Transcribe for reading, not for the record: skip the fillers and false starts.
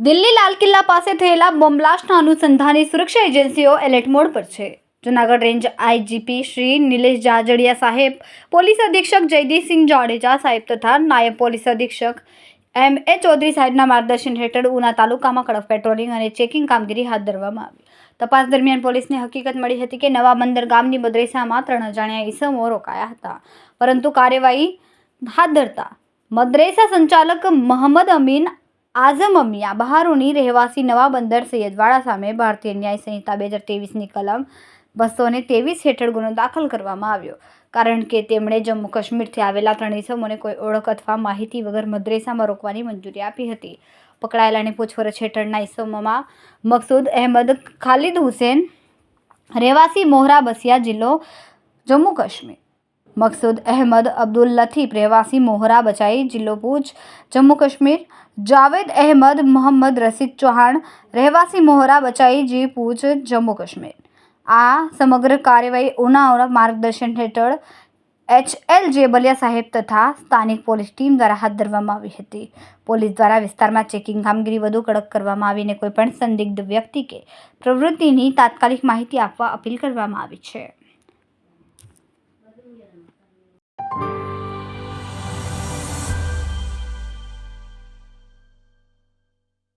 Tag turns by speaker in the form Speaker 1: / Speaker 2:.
Speaker 1: દિલ્હી લાલ કિલ્લા પાસે થયેલા બોમ્બ બ્લાસ્ટના અનુસંધાને સુરક્ષા એજન્સીઓ એલર્ટ મોડ પર છે. જૂનાગઢ રેન્જ આઈજીપી શ્રી નિલેશ જાજડિયા સાહેબ, પોલીસ અધિક્ષક જયદીપસિંહ જાડેજા સાહેબ તથા નાયબ પોલીસ અધિક્ષક એમ.એ. ચૌધરી સાહેબના માર્ગદર્શન હેઠળ ઉના તાલુકામાં કડક પેટ્રોલિંગ અને ચેકિંગ કામગીરી હાથ ધરવામાં આવી. તપાસ દરમિયાન પોલીસને હકીકત મળી હતી કે નવા બંદર ગામની મદ્રેસામાં 3 અજાણ્યા ઈસમો રોકાયા હતા, પરંતુ કાર્યવાહી હાથ ધરતા મદ્રેસા સંચાલક મોહમ્મદ અમીન આઝમ અમિયા બહારોની રહેવાસી નવા બંદર સૈયદવાડા સામે ભારતીય ન્યાય સંહિતા 2023ની કલમ 223 હેઠળ ગુનો દાખલ કરવામાં આવ્યો, કારણ કે તેમણે જમ્મુ કાશ્મીરથી આવેલા 3 ઈસમોને કોઈ ઓળખ અથવા માહિતી વગર મદ્રેસામાં રોકવાની મંજૂરી આપી હતી. પકડાયેલાની પૂછપરછ હેઠળના ઈસમોમાં મકસૂદ અહેમદ ખાલિદ હુસૈન, રહેવાસી મોહરા બસિયા, જિલ્લો જમ્મુ કાશ્મીર; મકસૂદ અહેમદ અબ્દુલ લતીફ, રહેવાસી મોહરા બચાઈ, જિલ્લો પૂંછ, જમ્મુ કાશ્મીર; જાવેદ અહેમદ મોહમ્મદ રસીદ ચૌહાણ, રહેવાસી મોહરા બચાઈ, જી પૂંછ, જમ્મુ કાશ્મીર. આ સમગ્ર કાર્યવાહી ઉનાના માર્ગદર્શન હેઠળ એચ.એલ. જેબલિયા સાહેબ તથા સ્થાનિક પોલીસ ટીમ દ્વારા હાથ ધરવામાં આવી હતી. પોલીસ દ્વારા વિસ્તારમાં ચેકિંગ કામગીરી વધુ કડક કરવામાં આવી અને કોઈપણ સંદિગ્ધ વ્યક્તિ કે પ્રવૃત્તિની તાત્કાલિક માહિતી આપવા અપીલ કરવામાં આવી છે.